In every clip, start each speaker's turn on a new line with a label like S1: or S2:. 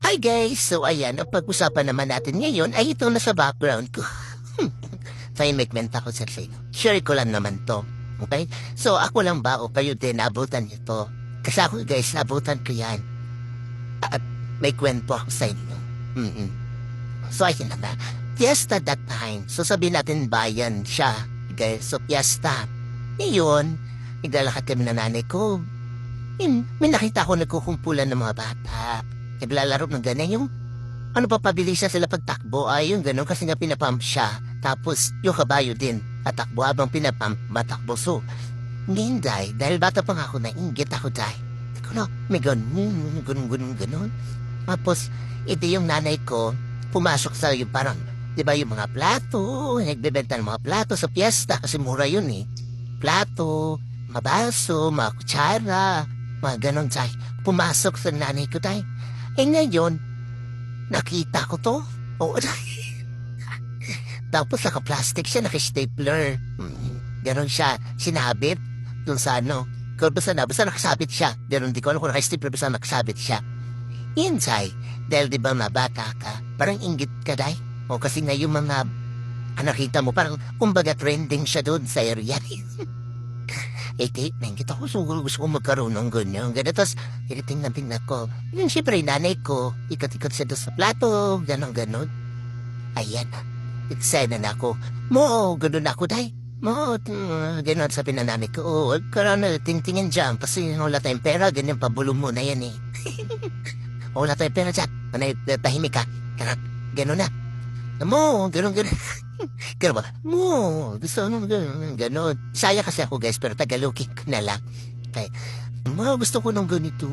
S1: Hi guys! So ayan, ang pag-usapan naman natin ngayon ay ito na sa background ko. Tahimik menta ko sa inyo. Share ko lang naman to. Okay? So ako lang ba o kayo din nabutan niyo to? Kasi ako guys, nabutan ko yan. At may kwento ako sa inyo. Mm-mm. So ayun na nga. Fiesta that time. So sabihin natin bayan siya. Okay? So fiesta. Ngayon, naglalakad kami na nanay ko. May nakita ko nagkukumpulan ng mga bata. Naglalaro ng ganyan yung ano pa pabilisan sila pagtakbo ay yung gano'n kasi nga pinapump siya. Tapos yung kabayo din tatakbo habang pinapump matakbo. So, ngayon dahil bata pa nga ako nainggit ako Ako na, may ganun. Tapos, ito yung nanay ko pumasok sa yung parang, di ba yung mga plato, nagbebenta ng mga plato sa piyesta kasi mura yun eh. Plato, mga baso, mga kutsara, mga ganon pumasok sa nanay ko Eh ngayon, nakita ko to. Oo, tapos naka-plastic siya, naka-stapler. Ganon siya, sinabit dun sa ano. Kung basta nakasabit siya. Ganon, di ko alam kung naka-stapler, basta nakasabit siya. Yan, dahil di ba bata ka, parang inggit ka, O kasi nga yung mga, nakita mo, parang kumbaga trending siya doon sa area. Nangkita ko, gusto ko magkaroon ng ganyan. Tapos, tingnan ko. Yung siyempre, nanay ko, ikot-ikot siya doon sa plato, ganon. Ayan, eksena na ako. Ganon ako, ganon sabi na nanay ko. Huwag ka na tingtingin dyan, kasi wala tayong pera, ganyan, pabulong mo na yan eh. Wala tayong pera dyan, tahimik ka, ganon na. Ganon. Kaya ba? Gusto nung gano'n. Saya kasi ako guys, pero Tagalogin ko na lang. Kaya, gusto ko nung ganito,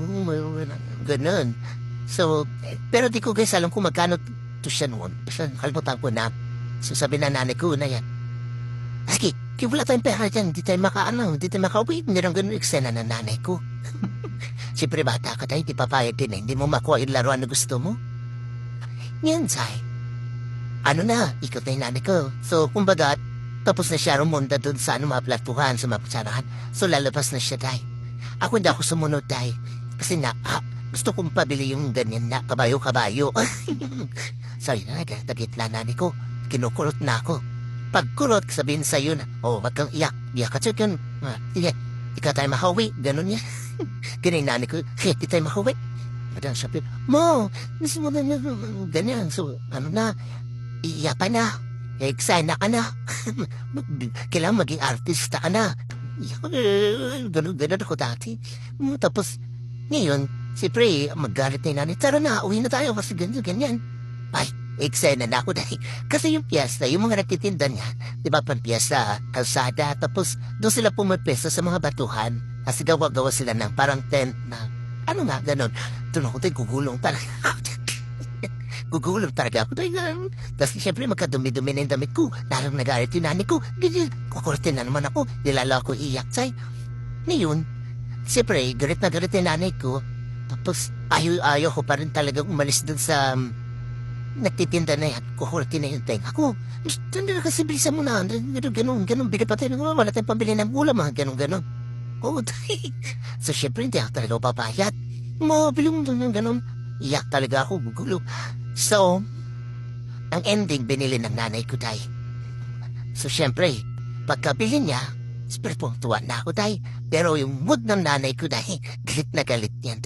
S1: gano'n. So, pero di ko guys alam kung magkano to siya noon. Basta kalimutan ko na. So, sabi na nanay ko na yan. Aki, kaya wala tayong pera dyan, hindi tayo makauwi. Hindi rin gano'n eksena na nanay ko. Siyempre bata ka di papayag din hindi mo makuha yung laruan na gusto mo. Yan, ikot na yung nanay ko. So, kumbaga, tapos na siya rumonda dun sa mga platuhan, sa mga kutsarahan. So, lalabas na siya, Ako hindi ako sumunod, Kasi gusto kong pabili yung ganyan na kabayo-kabayo. Sorry na, nagitla nanay ko. Kinukulot na ako. Pagkulot, sabihin sa'yo na, wag kang iyak. Iyak ka siya, ganun. Sige, ikaw tayo mahawi. Ganun niya. Ganyan nanay ko, di tayo mahawi. Madang sabi, gusto mo na ganyan. So, iyapan na. Eksena ka na. Kailangan maging artista ka na. Ganun ako dati. Tapos, ngayon, siyempre, magalit na yung nanay. Tara na, uwi na tayo kasi ganyan. Ay, eksena na ako dahil. Kasi yung piyesta, yung mga nagtitinda niya, di ba pang piyesta, kalsada, tapos doon sila pumapesa sa mga batuhan. Kasi gawa-gawa sila ng parang tent na, ganon. Doon ako gugulong talaga. Gugulong talaga ako. Tapos siyempre magkadumi-dumi na yung damit ko. Larang nagalit yung nanay ko. Kukurtin na naman ako. Nilala ko iyak, Ngayon, siyempre, galit na galit yung nanay ko. Tapos ayaw ko pa rin talaga umalis dun sa nagtitinda na yan. Kukurtin na yung tenga ko. Tanda na kasi bilisan mo na. Ganon. Bigat pa tayo. Wala tayong pambili ng ulam. Ganon. So siyempre hindi ako talaga papayat. Bilong ganon. Iyak talaga ako, gugulo. So, ang ending binili ng nanay ko, So, syempre, pagkabili niya, siyempre tuwa na ako, Pero yung mood ng nanay ko, galit na galit niyan,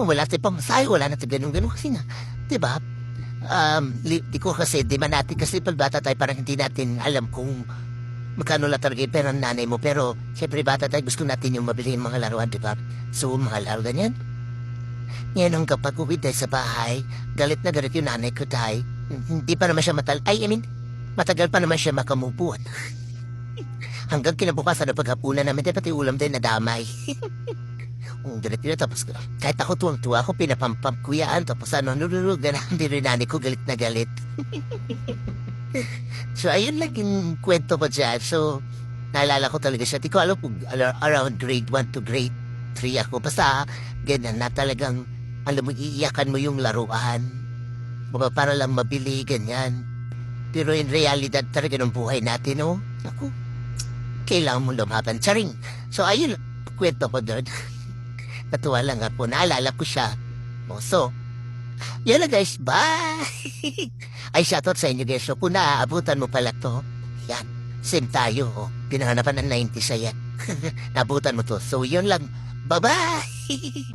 S1: wala tayo pamasahe, wala na tayo ganun kasi nga. Diba? Di ko kasi, di man natin kasi pagbata tayo, parang hindi natin alam kung magkano lang talaga yung pera ng nanay mo. Pero, syempre, bata tayo, gusto natin yung mabili yung mga laruan, diba? So, mga laro ganyan. Ngayon ang kapag uwi sa bahay, galit na galit yung nanay ko, Hindi pa naman siya matagal pa naman siya makamupuan. Hanggang kinabukasan na paghapunan namin, pati ulam din na damay. Galit yun, tapos kahit ako tuwang-tuwa ako, pinapampam ko yan, tapos hindi rin nanay ko galit na galit. So, ayun lang yung kwento ko dyan. So, naalala ko talaga siya. Di ko alam kung around grade 1 to grade 3 ako. Basta, ganyan na talagang, alam mo, iiyakan mo yung laruan. Para lang mabili, ganyan. Pero in realidad talaga ng buhay natin, Ako, kailangan mo lumaban. Charing. So, ayun, kwento ko doon. Natuwa lang ako. Naalala ko siya. So, Yan lang guys, bye! Ay, shoutout sa inyo guys. So kung naaabutan mo pala to, yan, same tayo. Oh. Pinanganapan ng 90 sa yan. Naabutan mo to. So yun lang, bye-bye!